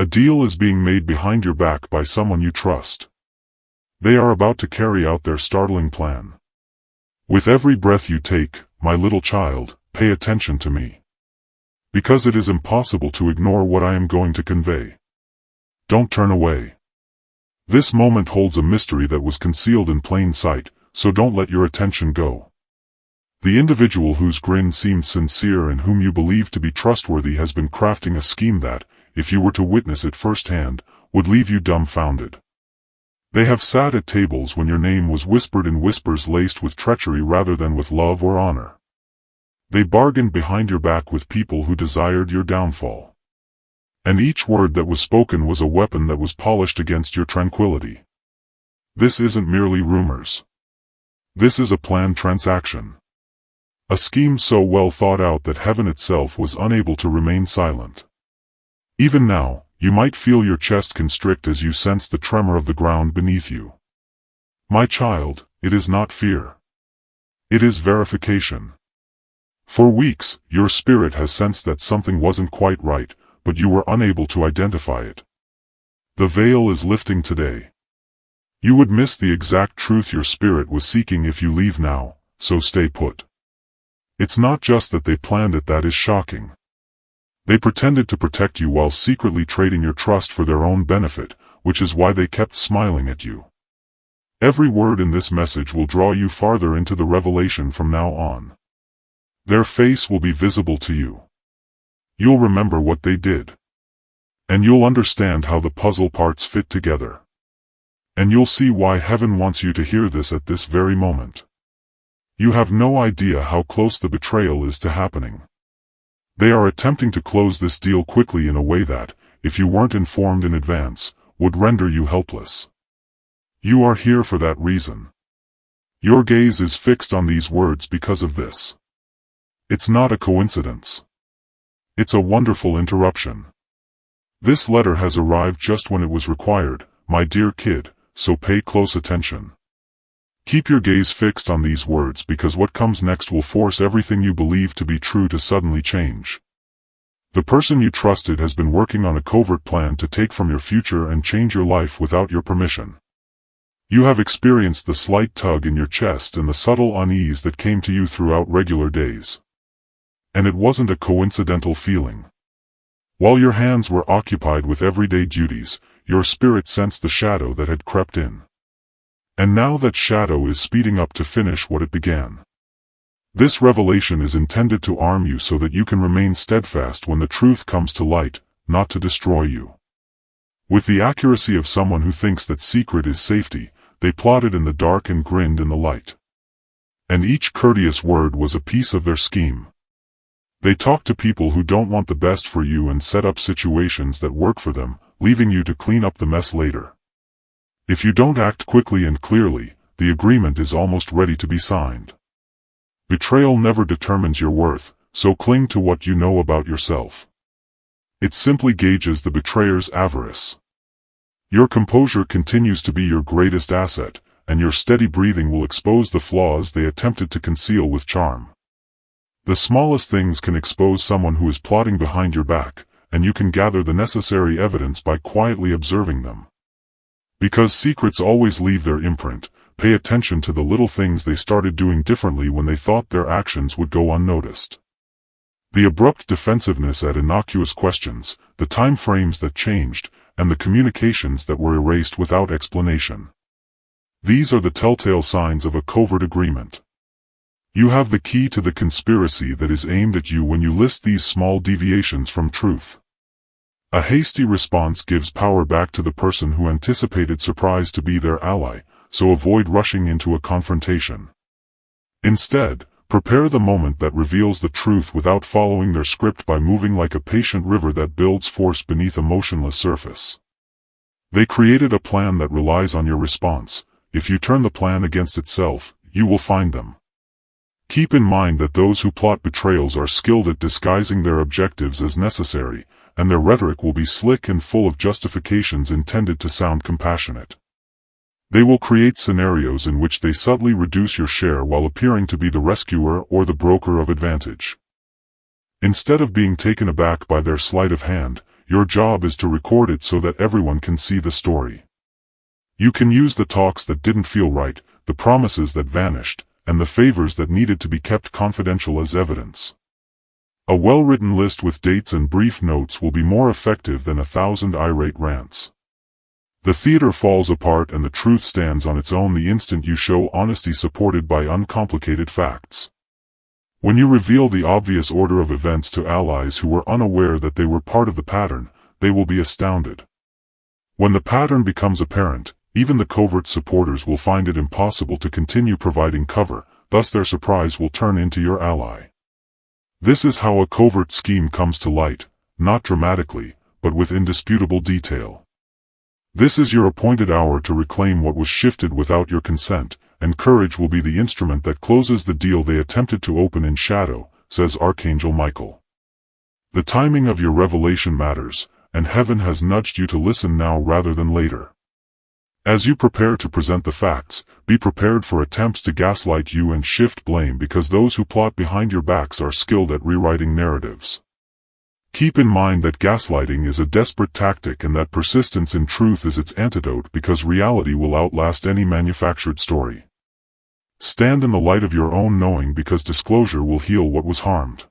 A deal is being made behind your back by someone you trust. They are about to carry out their startling plan. With every breath you take, my little child, pay attention to me. Because it is impossible to ignore what I am going to convey. Don't turn away. This moment holds a mystery that was concealed in plain sight, so don't let your attention go. The individual whose grin seemed sincere and whom you believed to be trustworthy has been crafting a scheme that, if you were to witness it firsthand, would leave you dumbfounded. They have sat at tables when your name was whispered in whispers laced with treachery rather than with love or honor. They bargained behind your back with people who desired your downfall. And each word that was spoken was a weapon that was polished against your tranquility. This isn't merely rumors. This is a planned transaction. A scheme so well thought out that heaven itself was unable to remain silent. Even now, you might feel your chest constrict as you sense the tremor of the ground beneath you. My child, it is not fear. It is verification. For weeks, your spirit has sensed that something wasn't quite right, but you were unable to identify it. The veil is lifting today. You would miss the exact truth your spirit was seeking if you leave now, so stay put. It's not just that they planned it that is shocking. They pretended to protect you while secretly trading your trust for their own benefit, which is why they kept smiling at you. Every word in this message will draw you farther into the revelation from now on. Their face will be visible to you. You'll remember what they did. And you'll understand how the puzzle parts fit together. And you'll see why heaven wants you to hear this at this very moment. You have no idea how close the betrayal is to happening. They are attempting to close this deal quickly in a way that, if you weren't informed in advance, would render you helpless. You are here for that reason. Your gaze is fixed on these words because of this. It's not a coincidence. It's a wonderful interruption. This letter has arrived just when it was required, my dear kid, so pay close attention. Keep your gaze fixed on these words because what comes next will force everything you believe to be true to suddenly change. The person you trusted has been working on a covert plan to take from your future and change your life without your permission. You have experienced the slight tug in your chest and the subtle unease that came to you throughout regular days. And it wasn't a coincidental feeling. While your hands were occupied with everyday duties, your spirit sensed the shadow that had crept in. And now that shadow is speeding up to finish what it began. This revelation is intended to arm you so that you can remain steadfast when the truth comes to light, not to destroy you. With the accuracy of someone who thinks that secret is safety, they plotted in the dark and grinned in the light. And each courteous word was a piece of their scheme. They talk to people who don't want the best for you and set up situations that work for them, leaving you to clean up the mess later. If you don't act quickly and clearly, the agreement is almost ready to be signed. Betrayal never determines your worth, so cling to what you know about yourself. It simply gauges the betrayer's avarice. Your composure continues to be your greatest asset, and your steady breathing will expose the flaws they attempted to conceal with charm. The smallest things can expose someone who is plotting behind your back, and you can gather the necessary evidence by quietly observing them. Because secrets always leave their imprint, pay attention to the little things they started doing differently when they thought their actions would go unnoticed. The abrupt defensiveness at innocuous questions, the time frames that changed, and the communications that were erased without explanation. These are the telltale signs of a covert agreement. You have the key to the conspiracy that is aimed at you when you list these small deviations from truth. A hasty response gives power back to the person who anticipated surprise to be their ally, so avoid rushing into a confrontation. Instead, prepare the moment that reveals the truth without following their script by moving like a patient river that builds force beneath a motionless surface. They created a plan that relies on your response. If you turn the plan against itself, you will find them. Keep in mind that those who plot betrayals are skilled at disguising their objectives as necessary, and their rhetoric will be slick and full of justifications intended to sound compassionate. They will create scenarios in which they subtly reduce your share while appearing to be the rescuer or the broker of advantage. Instead of being taken aback by their sleight of hand, your job is to record it so that everyone can see the story. You can use the talks that didn't feel right, the promises that vanished, and the favors that needed to be kept confidential as evidence. A well-written list with dates and brief notes will be more effective than 1,000 irate rants. The theater falls apart and the truth stands on its own the instant you show honesty supported by uncomplicated facts. When you reveal the obvious order of events to allies who were unaware that they were part of the pattern, they will be astounded. When the pattern becomes apparent, even the covert supporters will find it impossible to continue providing cover, thus their surprise will turn into your ally. This is how a covert scheme comes to light, not dramatically, but with indisputable detail. This is your appointed hour to reclaim what was shifted without your consent, and courage will be the instrument that closes the deal they attempted to open in shadow, says Archangel Michael. The timing of your revelation matters, and heaven has nudged you to listen now rather than later. As you prepare to present the facts, be prepared for attempts to gaslight you and shift blame because those who plot behind your backs are skilled at rewriting narratives. Keep in mind that gaslighting is a desperate tactic and that persistence in truth is its antidote because reality will outlast any manufactured story. Stand in the light of your own knowing because disclosure will heal what was harmed.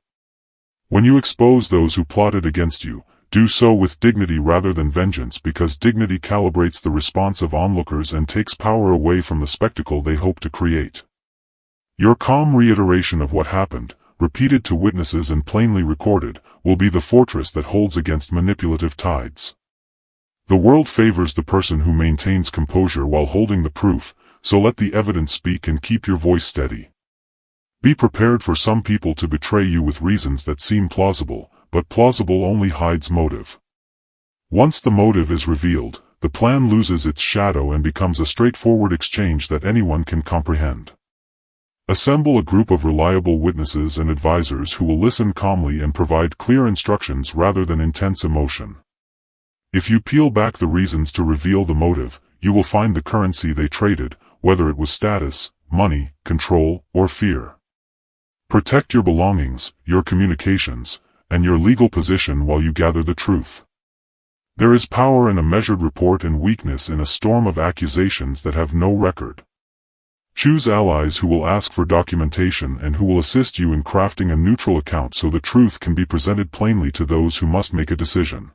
When you expose those who plotted against you, do so with dignity rather than vengeance because dignity calibrates the response of onlookers and takes power away from the spectacle they hope to create. Your calm reiteration of what happened, repeated to witnesses and plainly recorded, will be the fortress that holds against manipulative tides. The world favors the person who maintains composure while holding the proof, so let the evidence speak and keep your voice steady. Be prepared for some people to betray you with reasons that seem plausible, but plausible only hides motive. Once the motive is revealed, the plan loses its shadow and becomes a straightforward exchange that anyone can comprehend. Assemble a group of reliable witnesses and advisors who will listen calmly and provide clear instructions rather than intense emotion. If you peel back the reasons to reveal the motive, you will find the currency they traded, whether it was status, money, control, or fear. Protect your belongings, your communications, and your legal position while you gather the truth. There is power in a measured report and weakness in a storm of accusations that have no record. Choose allies who will ask for documentation and who will assist you in crafting a neutral account so the truth can be presented plainly to those who must make a decision.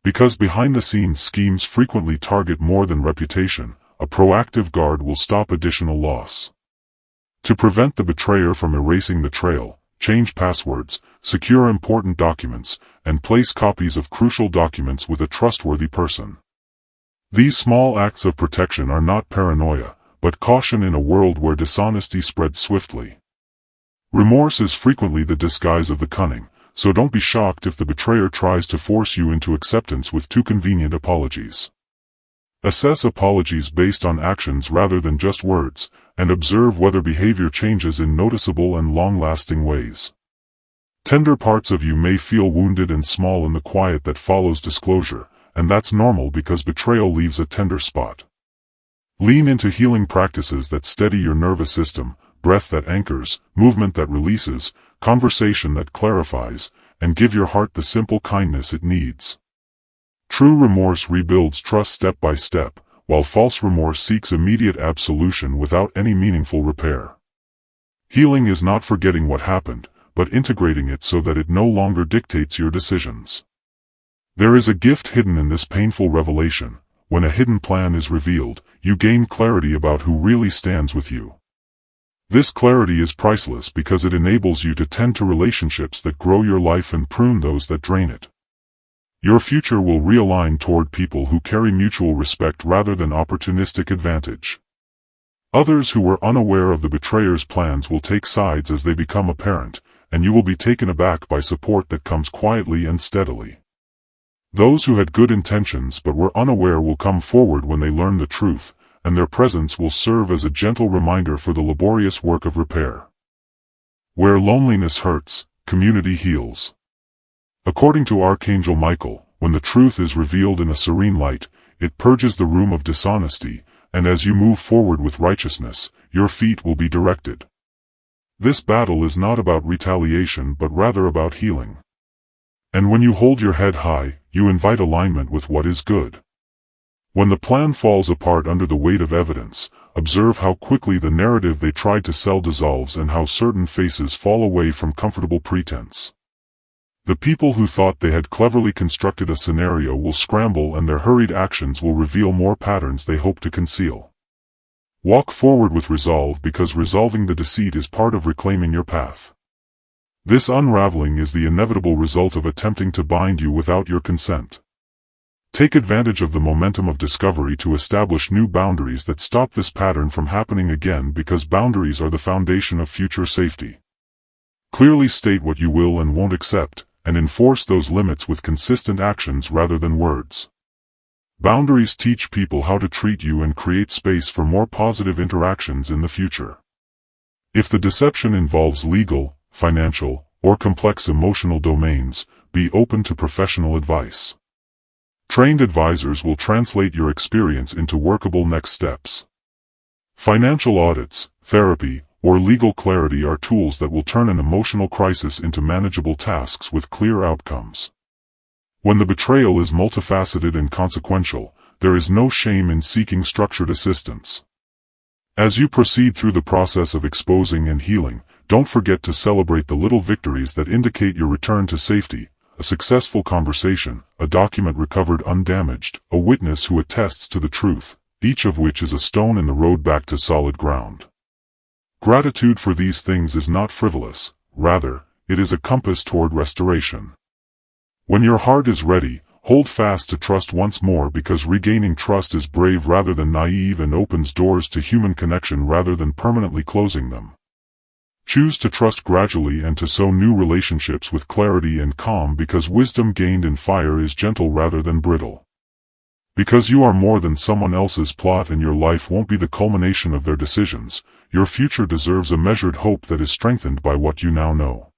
Because behind-the-scenes schemes frequently target more than reputation, a proactive guard will stop additional loss. To prevent the betrayer from erasing the trail, change passwords, secure important documents, and place copies of crucial documents with a trustworthy person. These small acts of protection are not paranoia, but caution in a world where dishonesty spreads swiftly. Remorse is frequently the disguise of the cunning, so don't be shocked if the betrayer tries to force you into acceptance with too convenient apologies. Assess apologies based on actions rather than just words, and observe whether behavior changes in noticeable and long-lasting ways. Tender parts of you may feel wounded and small in the quiet that follows disclosure, and that's normal because betrayal leaves a tender spot. Lean into healing practices that steady your nervous system, breath that anchors, movement that releases, conversation that clarifies, and give your heart the simple kindness it needs. True remorse rebuilds trust step by step, while false remorse seeks immediate absolution without any meaningful repair. Healing is not forgetting what happened, but integrating it so that it no longer dictates your decisions. There is a gift hidden in this painful revelation. When a hidden plan is revealed, you gain clarity about who really stands with you. This clarity is priceless because it enables you to tend to relationships that grow your life and prune those that drain it. Your future will realign toward people who carry mutual respect rather than opportunistic advantage. Others who were unaware of the betrayer's plans will take sides as they become apparent, and you will be taken aback by support that comes quietly and steadily. Those who had good intentions but were unaware will come forward when they learn the truth, and their presence will serve as a gentle reminder for the laborious work of repair. Where loneliness hurts, community heals. According to Archangel Michael, when the truth is revealed in a serene light, it purges the room of dishonesty, and as you move forward with righteousness, your feet will be directed. This battle is not about retaliation but rather about healing. And when you hold your head high, you invite alignment with what is good. When the plan falls apart under the weight of evidence, observe how quickly the narrative they tried to sell dissolves and how certain faces fall away from comfortable pretense. The people who thought they had cleverly constructed a scenario will scramble, and their hurried actions will reveal more patterns they hope to conceal. Walk forward with resolve, because resolving the deceit is part of reclaiming your path. This unraveling is the inevitable result of attempting to bind you without your consent. Take advantage of the momentum of discovery to establish new boundaries that stop this pattern from happening again, because boundaries are the foundation of future safety. Clearly state what you will and won't accept, and enforce those limits with consistent actions rather than words. Boundaries teach people how to treat you and create space for more positive interactions in the future. If the deception involves legal, financial, or complex emotional domains, be open to professional advice. Trained advisors will translate your experience into workable next steps. Financial audits, therapy, or legal clarity are tools that will turn an emotional crisis into manageable tasks with clear outcomes. When the betrayal is multifaceted and consequential, there is no shame in seeking structured assistance. As you proceed through the process of exposing and healing, don't forget to celebrate the little victories that indicate your return to safety: a successful conversation, a document recovered undamaged, a witness who attests to the truth, each of which is a stone in the road back to solid ground. Gratitude for these things is not frivolous, rather, it is a compass toward restoration. When your heart is ready, hold fast to trust once more, because regaining trust is brave rather than naive and opens doors to human connection rather than permanently closing them. Choose to trust gradually and to sow new relationships with clarity and calm, because wisdom gained in fire is gentle rather than brittle. Because you are more than someone else's plot and your life won't be the culmination of their decisions, your future deserves a measured hope that is strengthened by what you now know.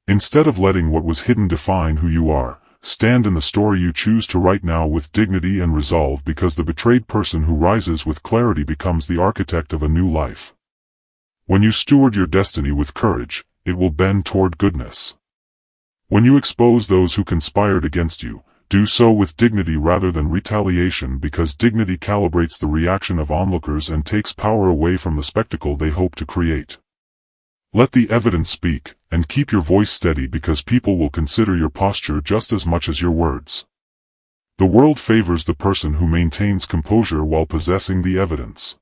Instead of letting what was hidden define who you are, stand in the story you choose to write now with dignity and resolve, because the betrayed person who rises with clarity becomes the architect of a new life. When you steward your destiny with courage, it will bend toward goodness. When you expose those who conspired against you, do so with dignity rather than retaliation, because dignity calibrates the reaction of onlookers and takes power away from the spectacle they hope to create. Let the evidence speak, and keep your voice steady, because people will consider your posture just as much as your words. The world favors the person who maintains composure while possessing the evidence.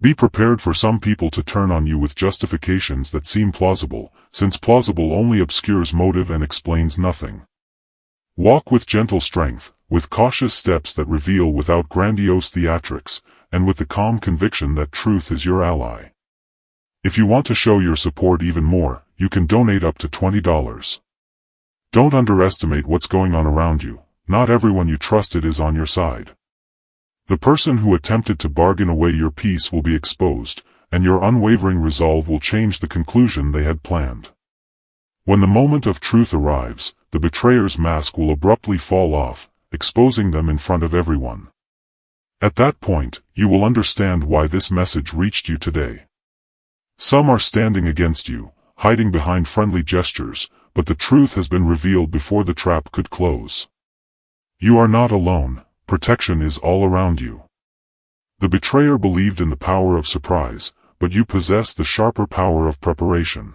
Be prepared for some people to turn on you with justifications that seem plausible, since plausible only obscures motive and explains nothing. Walk with gentle strength, with cautious steps that reveal without grandiose theatrics, and with the calm conviction that truth is your ally. If you want to show your support even more, you can donate up to $20. Don't underestimate what's going on around you. Not everyone you trusted is on your side. The person who attempted to bargain away your peace will be exposed, and your unwavering resolve will change the conclusion they had planned. When the moment of truth arrives, the betrayer's mask will abruptly fall off, exposing them in front of everyone. At that point, you will understand why this message reached you today. Some are standing against you, hiding behind friendly gestures, but the truth has been revealed before the trap could close. You are not alone. Protection is all around you. The betrayer believed in the power of surprise, but you possess the sharper power of preparation.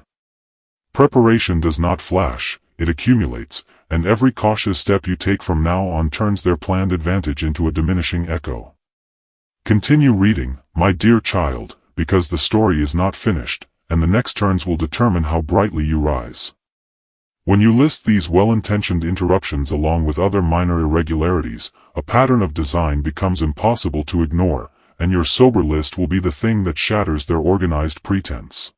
Preparation does not flash, it accumulates, and every cautious step you take from now on turns their planned advantage into a diminishing echo. Continue reading, my dear child, because the story is not finished, and the next turns will determine how brightly you rise. When you list these well-intentioned interruptions along with other minor irregularities, a pattern of design becomes impossible to ignore, and your sober list will be the thing that shatters their organized pretense.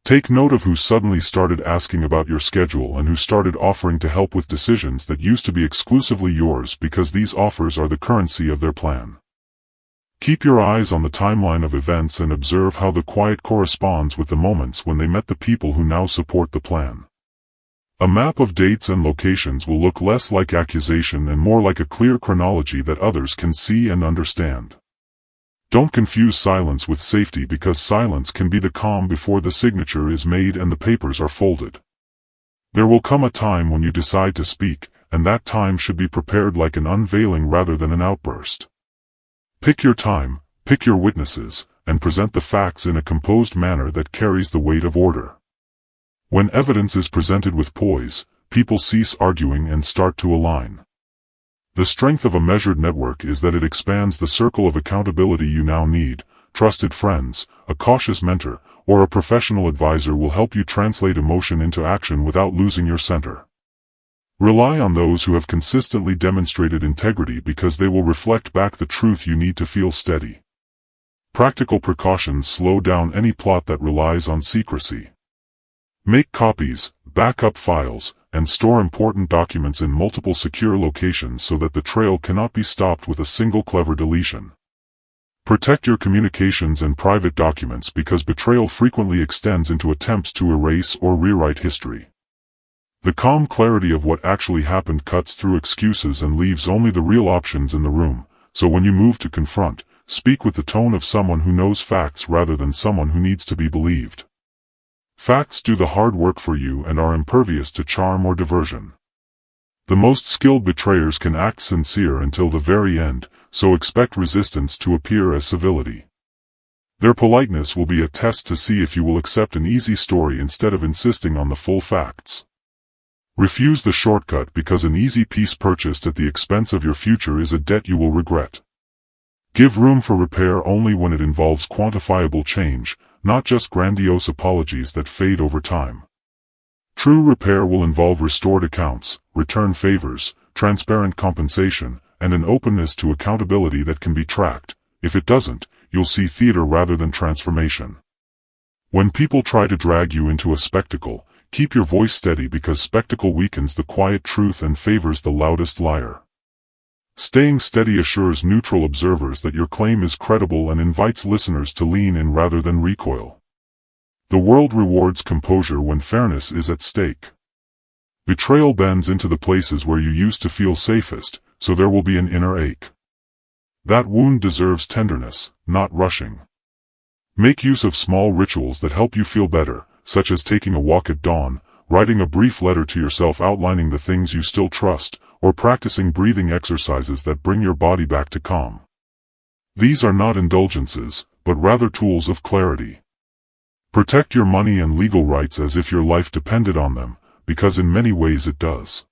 Take note of who suddenly started asking about your schedule and who started offering to help with decisions that used to be exclusively yours, because these offers are the currency of their plan. Keep your eyes on the timeline of events and observe how the quiet corresponds with the moments when they met the people who now support the plan. A map of dates and locations will look less like accusation and more like a clear chronology that others can see and understand. Don't confuse silence with safety, because silence can be the calm before the signature is made and the papers are folded. There will come a time when you decide to speak, and that time should be prepared like an unveiling rather than an outburst. Pick your time, pick your witnesses, and present the facts in a composed manner that carries the weight of order. When evidence is presented with poise, people cease arguing and start to align. The strength of a measured network is that it expands the circle of accountability you now need. Trusted friends, a cautious mentor, or a professional advisor will help you translate emotion into action without losing your center. Rely on those who have consistently demonstrated integrity because they will reflect back the truth you need to feel steady. Practical precautions slow down any plot that relies on secrecy. Make copies, back up files, and store important documents in multiple secure locations so that the trail cannot be stopped with a single clever deletion. Protect your communications and private documents because betrayal frequently extends into attempts to erase or rewrite history. The calm clarity of what actually happened cuts through excuses and leaves only the real options in the room, so when you move to confront, speak with the tone of someone who knows facts rather than someone who needs to be believed. Facts do the hard work for you and are impervious to charm or diversion. The most skilled betrayers can act sincere until the very end, so expect resistance to appear as civility. Their politeness will be a test to see if you will accept an easy story instead of insisting on the full facts. Refuse the shortcut because an easy peace purchased at the expense of your future is a debt you will regret. Give room for repair only when it involves quantifiable change, not just grandiose apologies that fade over time. True repair will involve restored accounts, return favors, transparent compensation, and an openness to accountability that can be tracked. If it doesn't, you'll see theater rather than transformation. When people try to drag you into a spectacle, keep your voice steady because spectacle weakens the quiet truth and favors the loudest liar. Staying steady assures neutral observers that your claim is credible and invites listeners to lean in rather than recoil. The world rewards composure when fairness is at stake. Betrayal bends into the places where you used to feel safest, so there will be an inner ache. That wound deserves tenderness, not rushing. Make use of small rituals that help you feel better, such as taking a walk at dawn, writing a brief letter to yourself outlining the things you still trust, or practicing breathing exercises that bring your body back to calm. These are not indulgences, but rather tools of clarity. Protect your money and legal rights as if your life depended on them, because in many ways it does.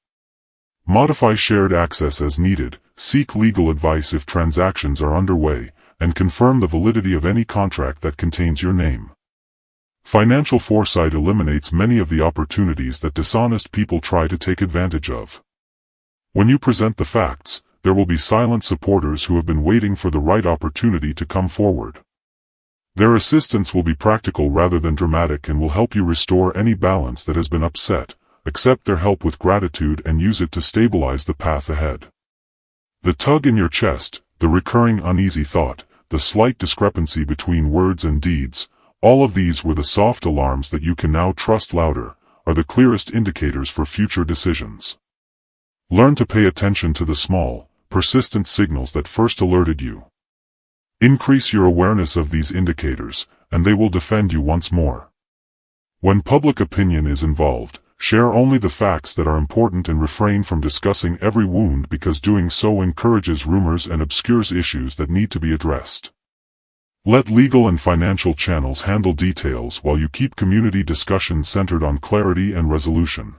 Modify shared access as needed, seek legal advice if transactions are underway, and confirm the validity of any contract that contains your name. Financial foresight eliminates many of the opportunities that dishonest people try to take advantage of. When you present the facts, there will be silent supporters who have been waiting for the right opportunity to come forward. Their assistance will be practical rather than dramatic and will help you restore any balance that has been upset. Accept their help with gratitude and use it to stabilize the path ahead. The tug in your chest, the recurring uneasy thought, the slight discrepancy between words and deeds, all of these were the soft alarms that you can now trust louder, are the clearest indicators for future decisions. Learn to pay attention to the small, persistent signals that first alerted you. Increase your awareness of these indicators, and they will defend you once more. When public opinion is involved, share only the facts that are important and refrain from discussing every wound because doing so encourages rumors and obscures issues that need to be addressed. Let legal and financial channels handle details while you keep community discussions centered on clarity and resolution.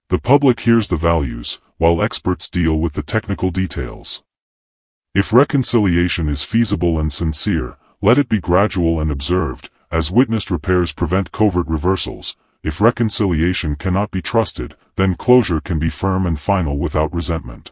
The public hears the values, while experts deal with the technical details. If reconciliation is feasible and sincere, let it be gradual and observed, as witnessed repairs prevent covert reversals. If reconciliation cannot be trusted, then closure can be firm and final without resentment.